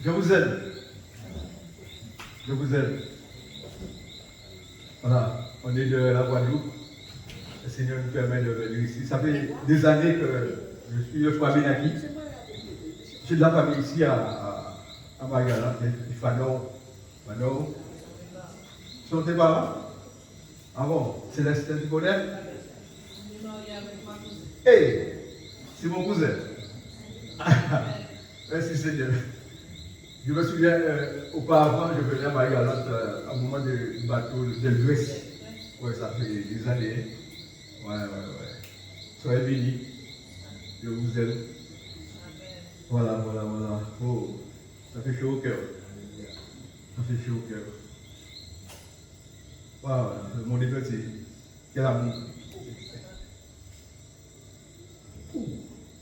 Je vous aime. Je vous aime. Voilà, on est de la Guadeloupe. Le Seigneur nous permet de venir ici. Ça fait des années que je suis le frère Benaki. J'ai de la famille ici à Margaret, les Fanon. Fanon. Sont tes parents? Ah bon, Célestin, tu connais? Hey, c'est mon cousin. Merci Seigneur. Je me souviens, auparavant, je venais à Marie-Galante à un moment du bateau de l'Ouest. Oui, ça fait des années. Ouais. Soyez bénis. Je vous aime. Voilà. Oh, ça fait chaud au cœur. Ça fait chaud au cœur. Waouh, le monde est petit. Quel amour.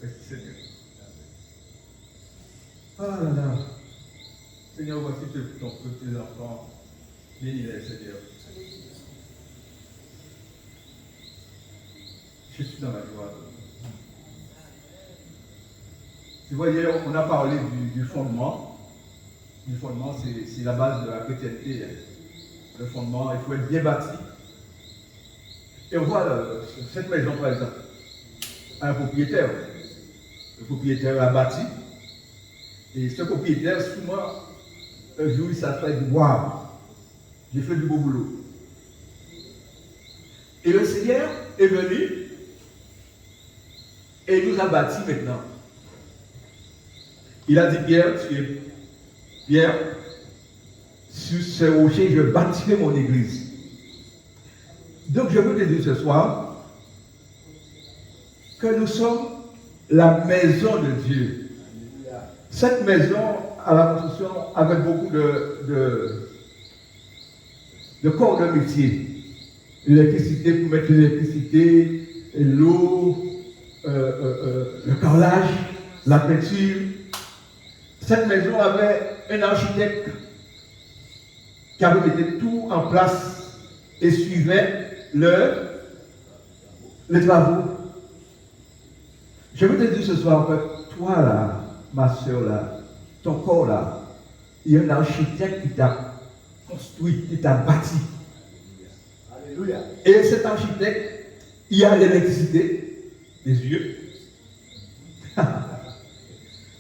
Merci Seigneur. Ah là là. Seigneur, voici ton petit enfant. Bénis-les, Seigneur. Je suis dans la joie. Vous voyez, on a parlé du fondement. Le fondement, c'est la base de la chrétienté. Le fondement, il faut être bien bâti. Et on voit cette maison, par exemple, un propriétaire. Le propriétaire l'a bâti. Et ce propriétaire, souvent, un jour, il s'assoit et dit, waouh, j'ai fait du beau boulot. Et le Seigneur est venu et il nous a bâti maintenant. Il a dit, Pierre, sur ce rocher, je bâtirai mon église. Donc je veux te dire ce soir que nous sommes la maison de Dieu. Cette maison à la construction avec beaucoup de corps de métier. L'électricité pour mettre l'électricité, l'eau, le carrelage, la peinture. Cette maison avait un architecte qui avait mis tout en place et suivait les travaux. Je veux te dire ce soir que toi là, ma soeur là, ton corps là, il y a un architecte qui t'a construit, qui t'a bâti. Alléluia. Et cet architecte, il y a l'électricité, les yeux.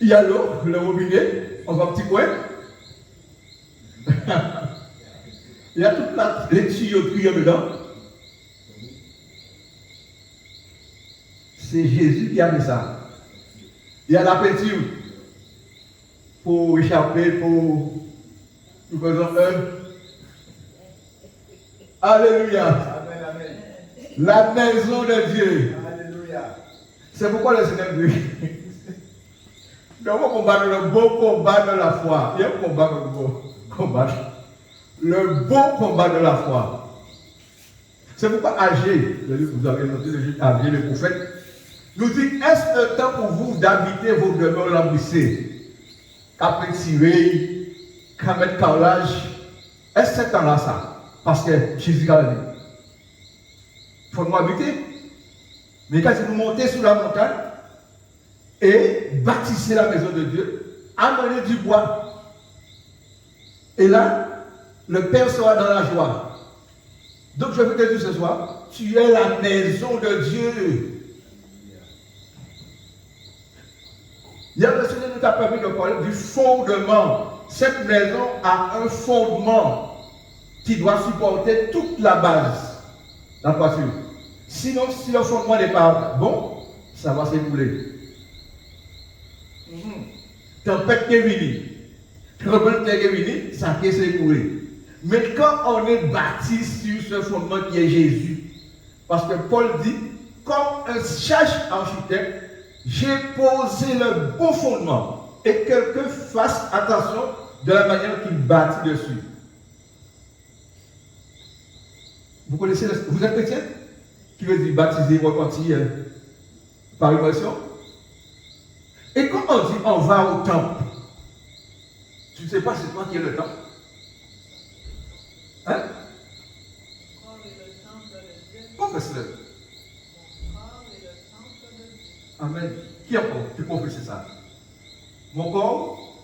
Il y a l'eau, le robinet, on va un petit coin. Il y a toute les tuyauteries dedans. C'est Jésus qui a mis ça. Il y a la peinture pour échapper, pour nous faisons Alléluia. Amen. La maison de Dieu. Alléluia. C'est pourquoi le Seigneur dit. Nous avons combattre le beau combat de la foi. Il y a un combat, le beau combat. Le beau combat de la foi. C'est pourquoi Agé, vous avez noté le livre Agé, le prophète, nous dit, est-ce le temps pour vous d'habiter vos demeures lambrissées, qu'à tirer, qu'à mettre carrelage? Est-ce ce temps-là ça? Parce que Jésus a dit, il faut nous habiter. Mais quand vous montez sur la montagne et bâtissez la maison de Dieu, amenez du bois. Et là, le Père sera dans la joie. Donc je veux te dire ce soir, tu es la maison de Dieu. Hier, le Seigneur nous a permis de parler du fondement. Cette maison a un fondement qui doit supporter toute la base, la toiture. Sinon, si le fondement n'est pas bon, ça va s'ébouler. Tempête qui est venue, rebelle qui est venue, ça peut s'ébouler. Mais quand on est bâti sur ce fondement qui est Jésus, parce que Paul dit, comme un sage architecte, j'ai posé le bon fondement et quelqu'un fasse attention de la manière qu'il bâtit dessus. Vous connaissez, vous êtes chrétien? Qui veut dire baptiser, repentir par immersion? Et quand on dit on va au temple, tu ne sais pas c'est toi qui es le temple? Hein? Confesse-le. Amen. Qui encore? Tu confesses ça? Mon corps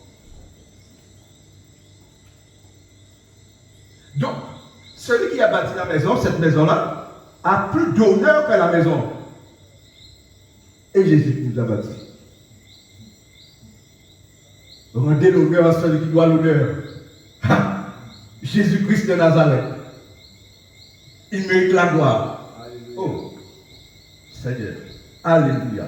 celui qui a bâti la maison, cette maison-là, a plus d'honneur que la maison. Et Jésus nous a bâti. Rendez l'honneur à celui qui doit l'honneur. Jésus-Christ de Nazareth. Il mérite la gloire. Oh, Seigneur. Alléluia.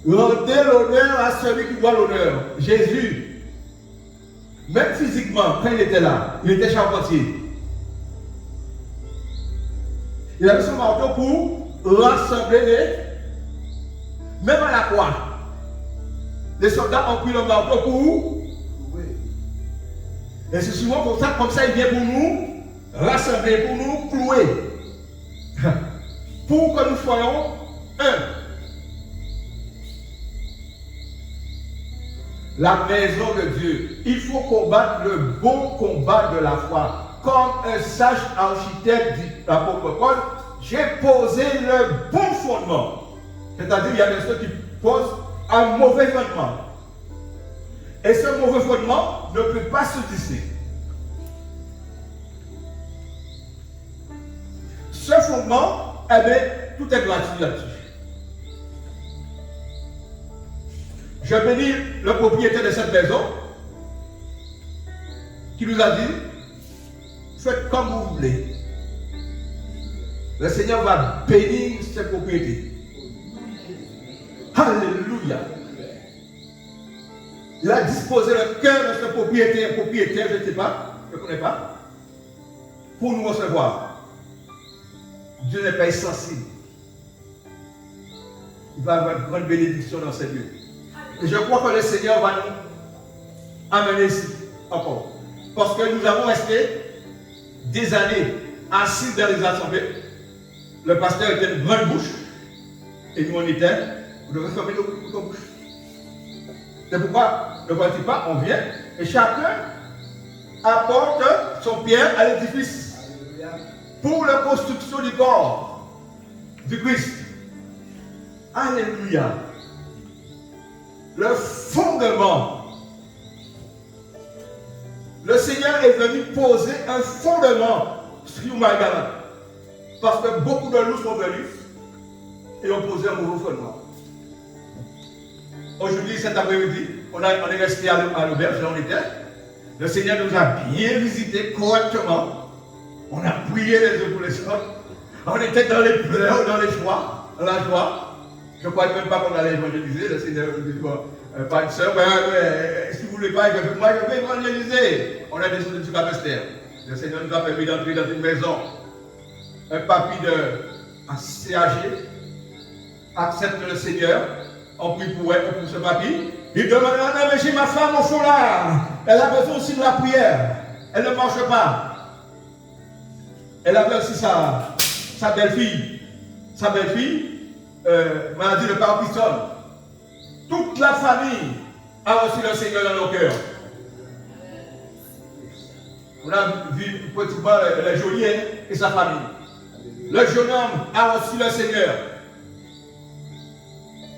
Rendez l'honneur à celui qui doit l'honneur. Jésus, même physiquement, quand il était là, il était charpentier. Il avait son marteau pour rassembler les... Même à la croix, les soldats ont pris le marteau pour... Et c'est souvent comme ça, il vient pour nous rassembler, pour nous clouer. Pour que nous soyons un. La maison de Dieu. Il faut combattre le bon combat de la foi. Comme un sage architecte dit l'apôtre Paul, j'ai posé le bon fondement. C'est-à-dire, il y a des ceux qui posent un mauvais fondement. Et ce mauvais fondement ne peut pas se tisser. Ce fondement, eh bien, tout est gratuit là-dessus. Je bénis le propriétaire de cette maison qui nous a dit, faites comme vous voulez. Le Seigneur va bénir cette propriété. Alléluia. Il a disposé le cœur de ce propriétaire, je ne sais pas, je ne connais pas, pour nous recevoir. Dieu n'est pas insensible. Il va avoir une grande bénédiction dans ces lieux. Et je crois que le Seigneur va nous amener ici encore. Parce que nous avons resté des années assis dans les assemblées. Le pasteur était une grande bouche. Et nous on était, vous devez fermer nos bouches. C'est pourquoi, ne voyez pas, on vient et chacun apporte son pierre à l'édifice pour la construction du corps du Christ. Alléluia. Le fondement. Le Seigneur est venu poser un fondement sur Margaret. Parce que beaucoup de nous sont venus et ont posé un nouveau fondement. Aujourd'hui, cet après-midi, on est resté à l'auberge, là on était. Le Seigneur nous a bien visités correctement. On a prié les uns pour les autres. On était dans les pleurs, dans les joies, dans la joie. Je ne croyais même pas qu'on allait évangéliser. Le Seigneur nous dit, pas une soeur, si vous ne voulez pas, moi je vais évangéliser. On a descendu sur Capestère. Le Seigneur nous a permis d'entrer dans une maison. Un papy assez âgé accepte le Seigneur. On prie pour elle, pour ce papy. Il demande, mais j'ai ma femme au fond là. Elle a besoin aussi de la prière. Elle ne marche pas. Elle avait aussi sa belle-fille. Sa belle-fille, maladie de Parkinson. Toute la famille a reçu le Seigneur dans nos cœurs. On a vu pratiquement le geôlier et sa famille. Le jeune homme a reçu le Seigneur.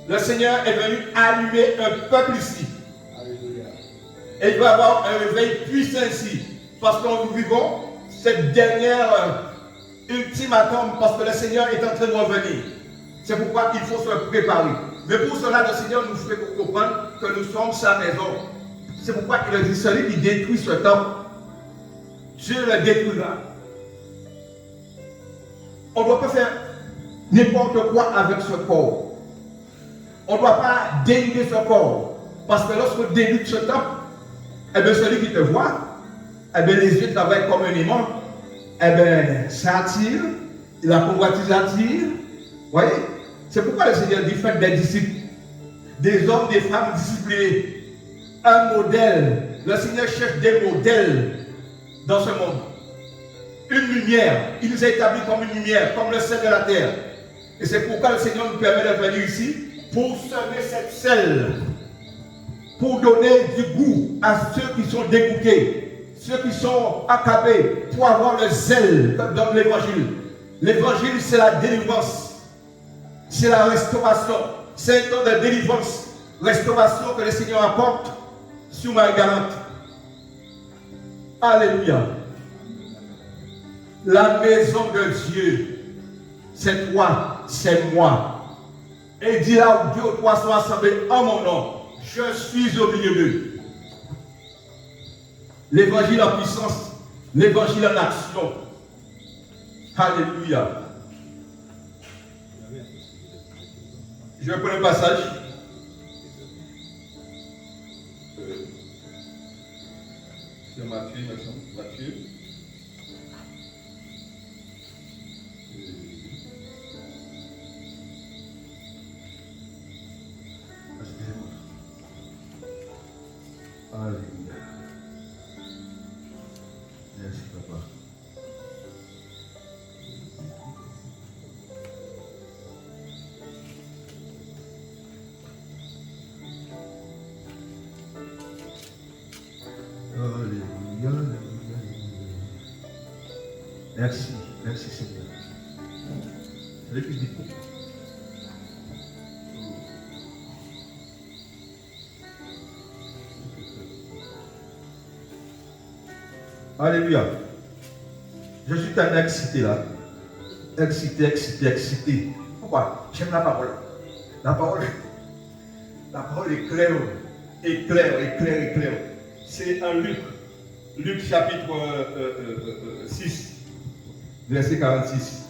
Le Seigneur est venu allumer un peuple ici. Et il va y avoir un réveil puissant ici. Parce que nous vivons cette dernière ultimatum, parce que le Seigneur est en train de revenir. C'est pourquoi il faut se préparer. Mais pour cela, le Seigneur nous fait comprendre que nous sommes sa maison. C'est pourquoi il a dit, celui qui détruit ce temple, Dieu le détruira. On ne doit pas faire n'importe quoi avec ce corps. On ne doit pas dénuder ce corps. Parce que lorsqu'on dénude ce temple, eh bien celui qui te voit, eh bien les yeux travaillent comme un aimant. Eh bien ça attire, la convoitise attire. Vous voyez? C'est pourquoi le Seigneur dit, faites des disciples. Des hommes, des femmes disciplinés. Un modèle. Le Seigneur cherche des modèles dans ce monde. Une lumière. Il nous a établis comme une lumière, comme le sel de la terre. Et c'est pourquoi le Seigneur nous permet de venir ici pour semer cette sel. Pour donner du goût à ceux qui sont dégoûtés, ceux qui sont accablés, pour avoir le zèle dans l'évangile. L'évangile, c'est la délivrance, c'est la restauration, c'est un temps de délivrance. restauration que le Seigneur apporte sur ma garante. Alléluia. La maison de Dieu, c'est toi, c'est moi. Et il dit là où 2 ou 3 sont assemblés en mon nom, je suis au milieu d'eux. L'évangile en puissance, l'évangile en action. Alléluia. Je vais prendre un passage. C'est Matthieu, Matthieu. Alléluia. Merci, papa. Alléluia, alléluia. Merci, merci Seigneur. C'est le plus vite. Alléluia. Je suis tellement excité là. Excité. Pourquoi? J'aime la parole. La parole est claire. Éclaire. C'est en Luc. Luc chapitre 6, verset 46.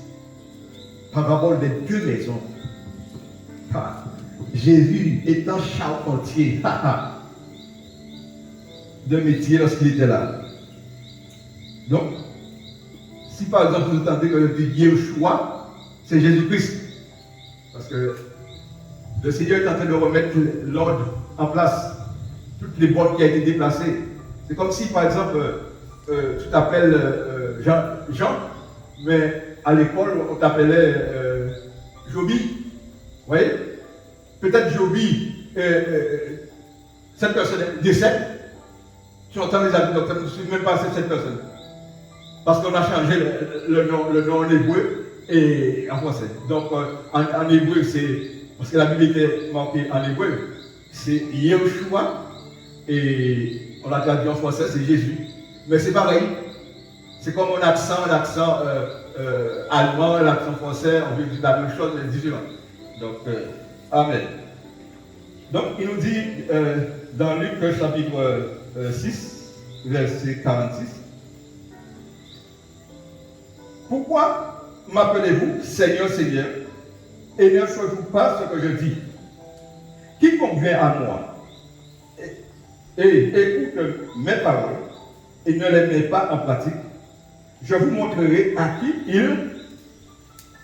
Parabole des 2 maisons. Jésus étant charpentier de métier lorsqu'il était là. Donc, si par exemple vous entendez que le Yeshua, c'est Jésus-Christ, parce que le Seigneur est en train de remettre l'ordre en place, toutes les bornes qui ont été déplacées. C'est comme si par exemple tu t'appelles Jean, mais à l'école on t'appelait Joby. Vous voyez? Peut-être Joby, cette personne décède. Tu entends les amis, donc ça ne suit même pas cette personne. Parce qu'on a changé le nom en hébreu et en français. Donc en hébreu, c'est. Parce que la Bible était marquée en hébreu, c'est Yeshua et on l'a traduit en français, c'est Jésus. Mais c'est pareil. C'est comme un accent allemand, l'accent français, on veut dire la même chose, mais différent. Donc, Amen. Donc, il nous dit dans Luc chapitre 6, verset 46. Pourquoi m'appelez-vous Seigneur, Seigneur, et ne faites-vous pas ce que je dis? Quiconque vient à moi et écoute mes paroles et ne les met pas en pratique, je vous montrerai à qui il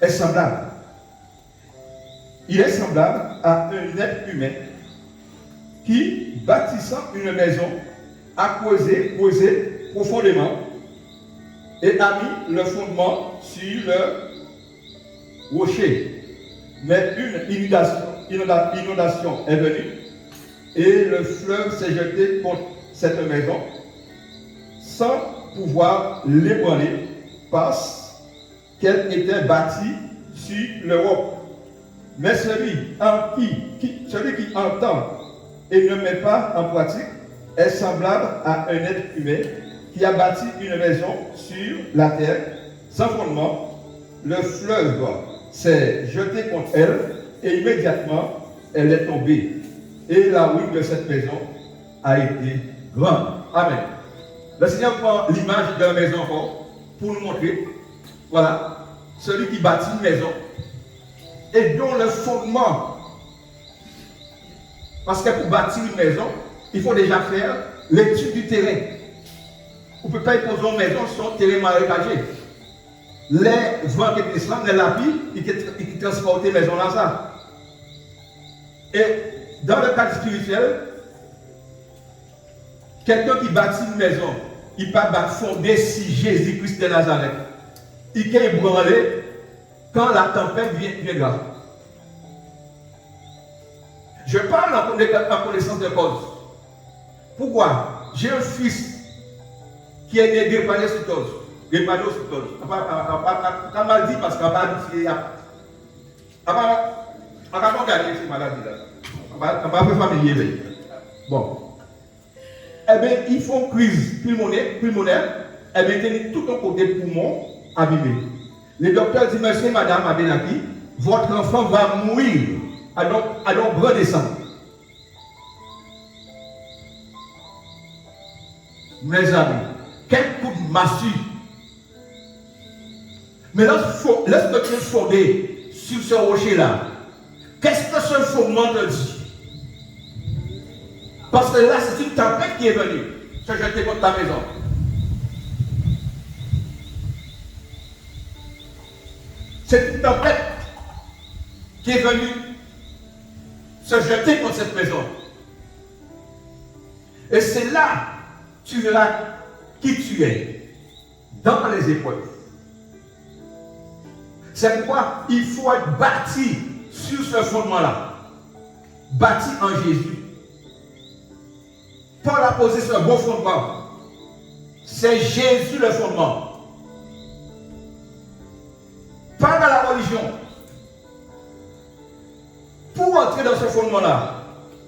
est semblable. Il est semblable à un être humain qui, bâtissant une maison, a posé profondément et a mis le fondement sur le rocher. Mais une inondation est venue et le fleuve s'est jeté contre cette maison sans pouvoir l'ébranler parce qu'elle était bâtie sur le roc. Mais celui qui entend et ne met pas en pratique est semblable à un être humain qui a bâti une maison sur la terre sans fondement. Le fleuve s'est jeté contre elle et immédiatement elle est tombée. Et la ruine de cette maison a été grande. Amen. Le Seigneur prend l'image de la maison pour nous montrer, voilà, celui qui bâtit une maison et dont le fondement, parce que pour bâtir une maison, il faut déjà faire l'étude du terrain. On ne peut pas imposer une maison sur un terrain marécagé. Les vents qui descendent, les lapis, qui transportent les maisons là, ça. Et dans le cadre spirituel, quelqu'un qui bâtit une maison, il ne peut pas fonder si Jésus-Christ de Nazareth. Il peut ébranler quand la tempête viendra. Je parle en connaissance de cause. Pourquoi? J'ai un fils qui est né drépanocytose. Drépanocytose. On m'a dit parce qu'on va dire on va pas gagner ces maladies-là. On va faire familier. Bon. Eh bien, ils font crise pulmonaire. Eh bien, ils tout un côté poumon abîmé. Le docteur dit, monsieur, madame Abenaki, votre enfant va mourir. Alors redescendre. Mes amis, quel coup de massue. Mais lorsque tu es fondé sur ce rocher-là, qu'est-ce que ce fondement te dit? Parce que là, c'est une tempête qui est venue se jeter contre ta maison. C'est une tempête qui est venue se jeter contre cette maison. Et c'est là que tu verras qui tu es dans les épreuves. C'est pourquoi il faut être bâti sur ce fondement-là. Bâti en Jésus. Paul a posé ce beau fondement. C'est Jésus le fondement. Pas dans la religion. Pour entrer dans ce fondement-là,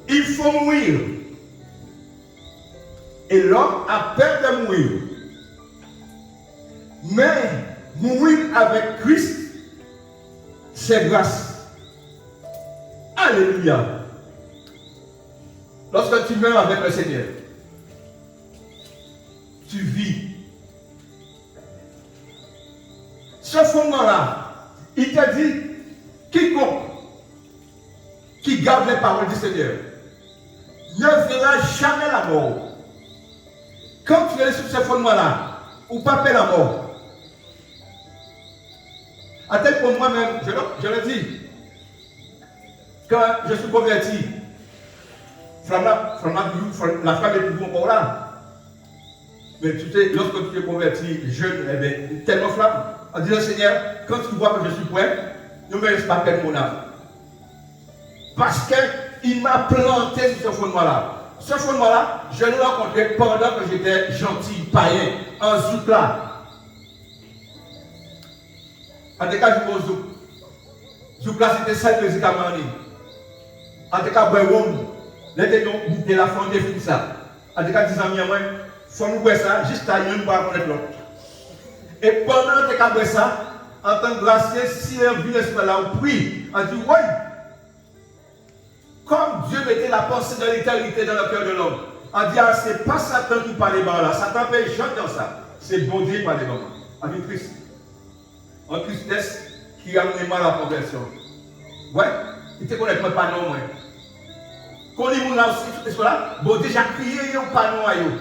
il faut mourir. Et l'homme a peur de mourir. Mais mourir avec Christ, c'est grâce. Alléluia. Lorsque tu meurs avec le Seigneur, tu vis. Ce fondement-là, il t'a dit, quiconque qui garde les paroles du Seigneur ne verra jamais la mort. Quand tu es sur ce fondement-là, ou pas paix la mort. À tel point moi-même, je le dis, quand je suis converti, la femme est toujours encore là. Mais tu sais, lorsque tu es converti jeune, eh bien, tellement flamme, on dit au Seigneur, quand tu vois que je suis prêt, ne me laisse pas perdre mon âme. Parce qu'il m'a planté sur ce fondement-là. Ce fondement-là, je l'ai rencontré pendant que j'étais gentil, païen, en zouk-là. En tout cas, je vais au zouk. Zouk-là, c'était 7 musiques à manger. En tout cas, les gens goûté la femme des filles ça. En tout cas, 10 ans, il faut nous voir ça, juste à une pour connaître l'autre. Et pendant que tu as ça, en tant que gracieux, si un vieux esprit là, on prie, on dit, oui, comme Dieu mettait la pensée de l'éternité dans le cœur de l'homme, on dit, ah, c'est pas Satan qui parle par là, Satan peut chanter ça. C'est bon Dieu qui parle par là. On dit Christ. En tristesse qui a amené mal à la conversion. Ouais, il te connaît pas non, moi. Quand il a aussi tout cela, bon déjà crié un panneau à eux.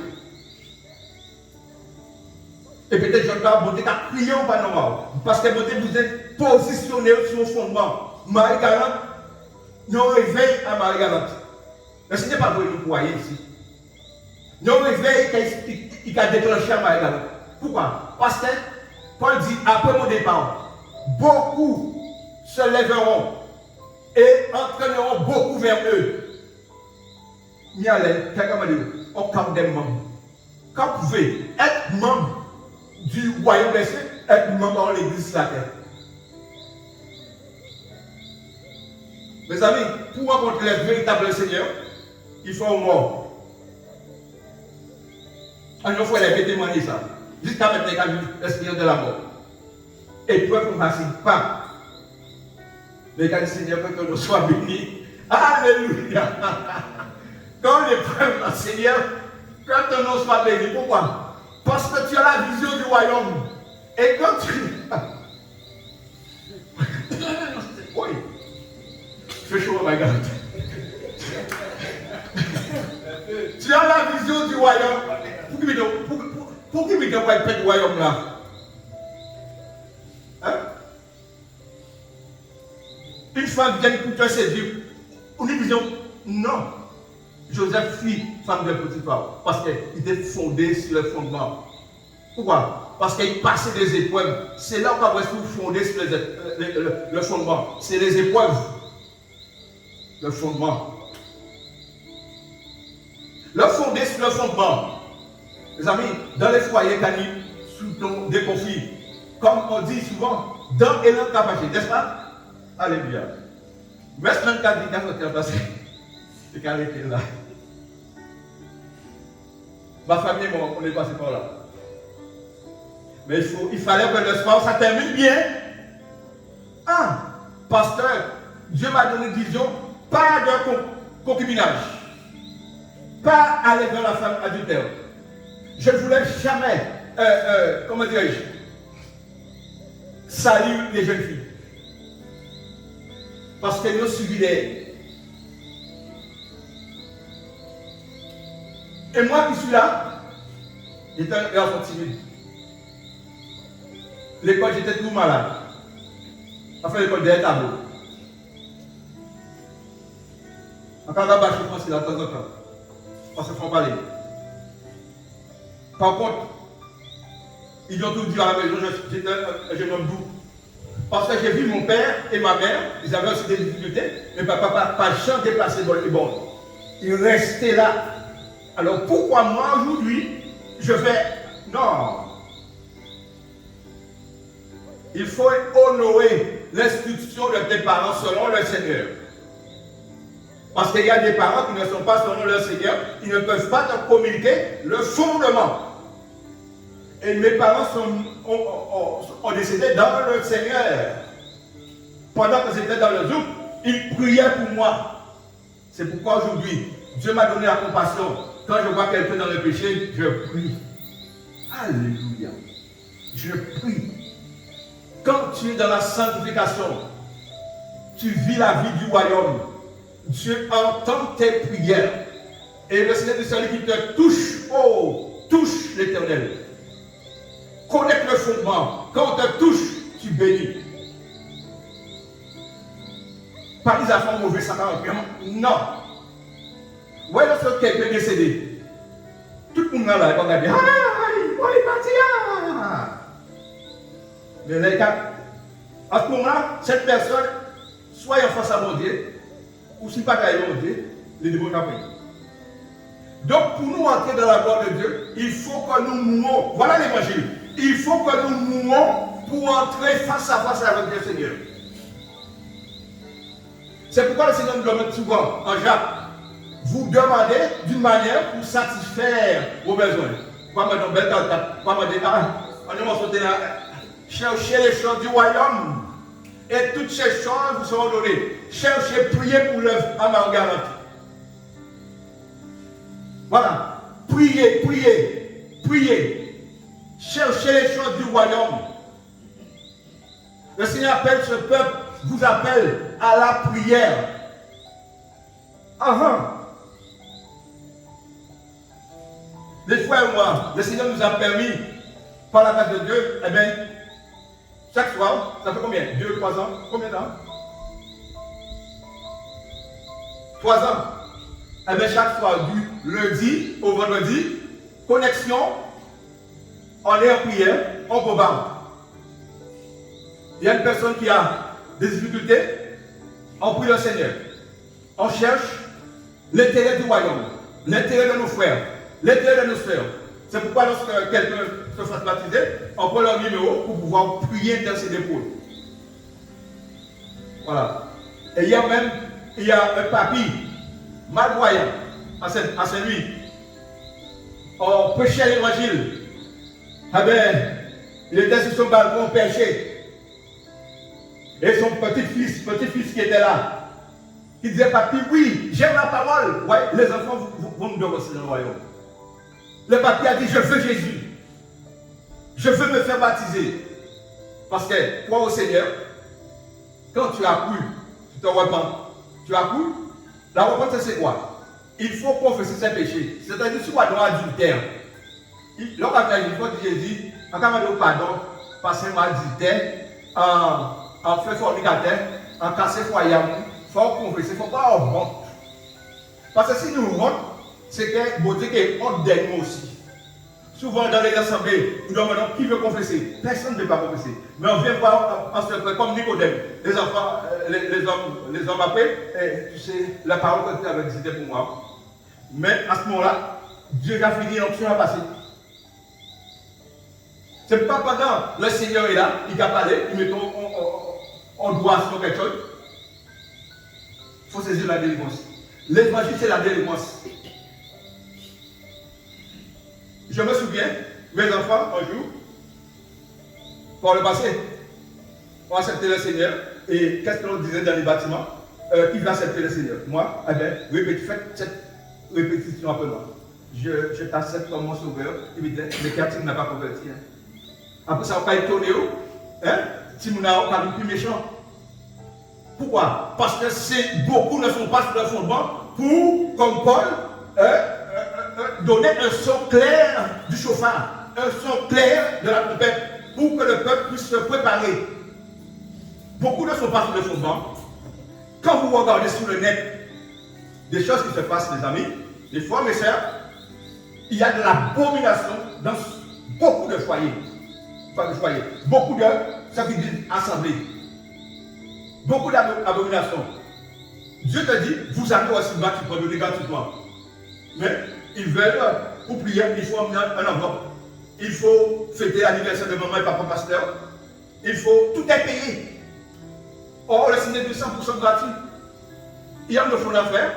Et peut-être je dois bon déjà crier un panneau à eux. Parce que vous êtes positionné sur le fondement. Marie-Galante, nous réveillons à Marie-Galante. Mais ce n'est pas pour nous croire ici. Nous réveillons qui a déclenché à Marie-Galante. Pourquoi? Parce que Paul dit, après mon départ, beaucoup se lèveront et entraîneront beaucoup vers eux. Il y a au camp des membres. Quand vous pouvez être membre du royaume des cieux, être membre de l'église de la terre. Mes amis, pour rencontrer le véritable Seigneur, il faut mort. Il faut les témoigner ça. Jusqu'à maintenant, il y a l'expérience de la mort. Et toi, vous ne passez pas. Mais quand le Seigneur veut que nous soyons bénis, alléluia. Quand les preuves du Seigneur, quand ton nom soit béni, pourquoi? Parce que tu as la vision du royaume. Et quand tu... Oui. Je fais chaud, my God. Tu as la vision du royaume. Pour qui me donne pas du royaume là? Hein? Une femme vient pour te séduire. Une vision? Non. Joseph fit femme de Potiphar parce qu'il était fondé sur le fondement. Pourquoi? Parce qu'il passait des épreuves. C'est là où on va se fonder sur le fondement. C'est les épreuves. Le fondement. Le fondé sur le fondement. Les amis, dans les foyers canines, sous des conflits, comme on dit souvent, dans et dans capacité, n'est-ce pas? Alléluia. Verset 24 dit, C'est qu'elle était là. Ma famille, moi, on est passé par là. Mais il fallait que le sport, ça termine bien. Ah, pasteur, Dieu m'a donné une vision, pas de concubinage. Pas aller vers la femme adultère. Je ne voulais jamais, comment dirais-je, salir les jeunes filles. Parce qu'elles nous suivaient. Et moi qui suis là, j'étais un garçon timide. L'école, j'étais tout malade. Enfin, l'école des tableaux. Encore là-bas, je pense qu'il a de temps en temps. Parce qu'il faut en parler. Par contre, ils ont tout dit à la maison, j'étais un jeune homme doux. Parce que j'ai vu mon père et ma mère, ils avaient aussi des difficultés, mais papa n'a pas jamais déplacé dans les bornes. Ils restaient là. Alors pourquoi moi aujourd'hui, je fais. Non. Il faut honorer l'institution de tes parents selon le Seigneur. Parce qu'il y a des parents qui ne sont pas selon le Seigneur, ils ne peuvent pas te communiquer le fondement. Et mes parents ont décédé dans le Seigneur. Pendant que j'étais dans le zouk, ils priaient pour moi. C'est pourquoi aujourd'hui, Dieu m'a donné la compassion. Quand je vois quelqu'un dans le péché, je prie. Alléluia. Je prie. Quand tu es dans la sanctification, tu vis la vie du royaume. Dieu entend tes prières. Et le Seigneur est celui qui te touche. Oh, touche l'Éternel. Connaître le fondement. Quand on te touche, tu bénis. Pas des affaires mauvaises, ça va vraiment. Non. Ouais, lorsque quelqu'un est décédé, tout le monde là, il va dire, il est parti. Mais les gars, à ce moment-là, cette personne, soit il face à mon Dieu, ou si pas qu'il y a mon Dieu, les démons n'ont pas. Donc, pour nous entrer dans la gloire de Dieu, il faut que nous mourons. Voilà l'évangile. Il faut que nous mourons pour entrer face à face avec le Seigneur. C'est pourquoi le Seigneur nous demande souvent, en Jacques, vous demandez d'une manière pour satisfaire vos besoins. Pas me donner belle carte, pas me dire, on est sauté là, cherchez les choses du royaume. Et toutes ces choses vous seront données. Cherchez, priez pour l'œuvre à ma garantie. Voilà. Priez, priez, priez. Cherchez les choses du royaume. Le Seigneur appelle ce peuple, vous appelle à la prière. Des fois et moi, le Seigneur nous a permis, par la grâce de Dieu, eh bien, chaque soir, ça fait combien? 2, 3 ans? Combien d'ans? 3 ans. Eh bien, chaque soir, du lundi au vendredi, connexion, on est en prière, on bombarde. Il y a une personne qui a des difficultés, on prie le Seigneur. On cherche l'intérêt du royaume, l'intérêt de nos frères, l'intérêt de nos soeurs. C'est pourquoi lorsque quelqu'un se fasse baptiser, on prend leur numéro pour pouvoir prier dans ses épaules. Voilà. Et il y a un papy malvoyant à Saint-Louis. On prêchait l'évangile. Ah ben, il était sur son balcon perché. Et son petit-fils qui était là, qui disait, papy, oui, j'aime la parole. Ouais, les enfants vont nous donner aussi dans le royaume. Le papy a dit, je veux Jésus. Je veux me faire baptiser. Parce que, crois au Seigneur, quand tu as cru, tu te repens. Tu as cru, la repentance c'est quoi? Il faut confesser ses péchés. C'est-à-dire, si tu as droit à adultère, l'homme a dit, il faut dire Jésus, en cas de pardon, parce que adultère, en fait fornicateur, en cassé foyer, il faut confesser, il ne faut pas avoir honte. Parce que si nous honte, c'est que bon Dieu est honte de nous aussi. Souvent dans les assemblées, nous demandons qui veut confesser. Personne ne veut pas confesser. Mais on vient voir en secret comme Nicodème. Les enfants, les hommes après, et, tu sais, la parole que tu avais dit c'était pour moi. Mais à ce moment-là, Dieu a fini, l'onction a passé. C'est pas pendant le Seigneur est là, il a parlé, il met on doit sur quelque chose. Il faut saisir la délivrance. L'évangile, c'est la délivrance. Je me souviens, mes enfants, un jour, par le passé, ont accepté le Seigneur. Et qu'est-ce qu'on disait dans les bâtiments? Qui va accepter le Seigneur? Moi, eh bien, faites cette répétition après moi. Je t'accepte comme mon sauveur. Il me dit, mais Catherine n'a pas converti. Hein. Après ça, on va étonner. Hein? Si nous n'avons pas plus méchant. Pourquoi? Parce que beaucoup ne sont pas sur le fondement pour, comme Paul, donner un son clair du chauffard, un son clair de la trompette, pour que le peuple puisse se préparer. Beaucoup ne sont pas sur le fondement. Quand vous regardez sur le net des choses qui se passent, les amis, des fois, mes sœurs, il y a de l'abomination dans beaucoup de foyers. Enfin, de foyers. Beaucoup de, ça qui dit assemblée. Beaucoup d'abominations. Dieu te dit, vous avez aussi battu pour donner gratuitement. Mais ils veulent, pour prier, il faut emmener un enveloppe. Il faut fêter l'anniversaire de maman et papa pasteur. Il faut, tout est payé. Or, le Seigneur est 100% gratuit. Il y a une fond d'affaires,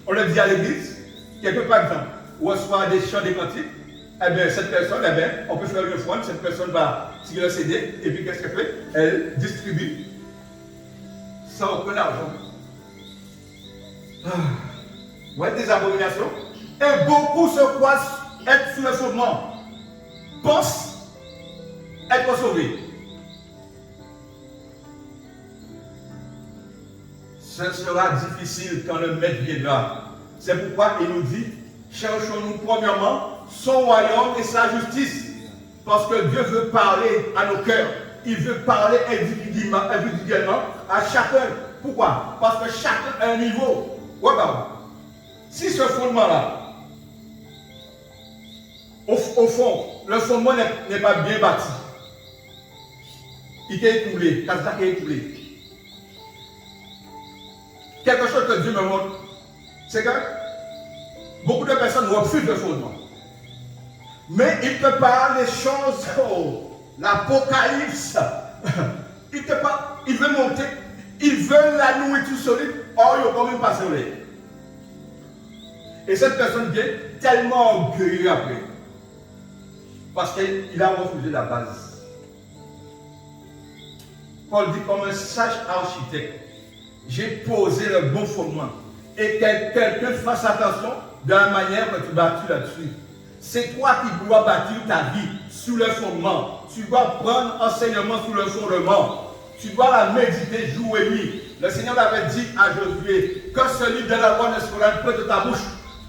on le dit à l'église, quelque par exemple, ou reçoit des chants, des cantiques, eh bien, cette personne, eh bien, on peut faire une offrande, cette personne va tirer le CD, et puis qu'est-ce qu'elle fait? Elle distribue sans aucun argent. Ouais, des abominations. Et beaucoup se croient être sous le fondement, pensent être sauvés. Ce sera difficile quand le maître viendra. C'est pourquoi il nous dit, cherchons-nous premièrement son royaume et sa justice. Parce que Dieu veut parler à nos cœurs. Il veut parler individuellement à chacun. Pourquoi? Parce que chacun a un niveau. Ouais, bah, si ce fondement-là, au fond, le fondement n'est pas bien bâti, il est écoulé, quand est écoulé. Quelque chose que Dieu me montre, c'est que beaucoup de personnes refusent le fondement. Mais il te parle des choses, l'Apocalypse. Il veut monter, il veut la nourriture solide, or il n'y a quand même pas solide. Et cette personne vient tellement orgueilleuse après. Parce qu'il a refusé la base. Paul dit comme un sage architecte, j'ai posé le bon fondement. Et que quelqu'un fasse attention de la manière que tu bâtis là-dessus. C'est toi qui dois bâtir ta vie sous le fondement. Tu dois prendre enseignement sous le fondement. Tu dois la méditer jour et nuit. Le Seigneur avait dit à Josué que ce livre de la loi ne sera pas de ta bouche.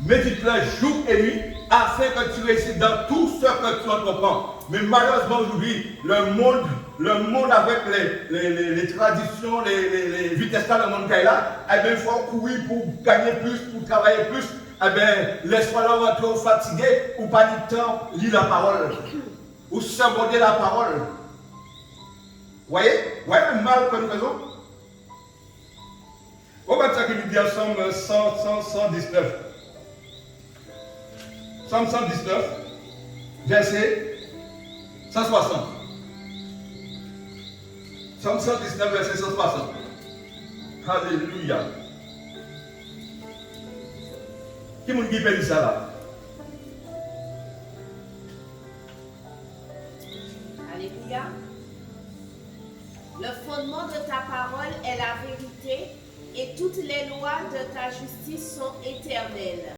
Médite-le jour et nuit afin que tu réussisses dans tout ce que tu entreprends. Mais malheureusement aujourd'hui, le monde avec les traditions, les vitesses le monde qu'il y a là, eh bien, il faut courir pour gagner plus, pour travailler plus. Eh bien, laisse-moi là rentrer fatigué ou pas du temps, lire la parole. Ou s'aborder la parole. Vous voyez le mal que nous faisons? Regarde ça qui nous dit ensemble 119. Psaume 119, verset 160. Psaume 119, verset 160. Alléluia. Qui m'a dit béni ça là? Alléluia. Le fondement de ta parole est la vérité et toutes les lois de ta justice sont éternelles.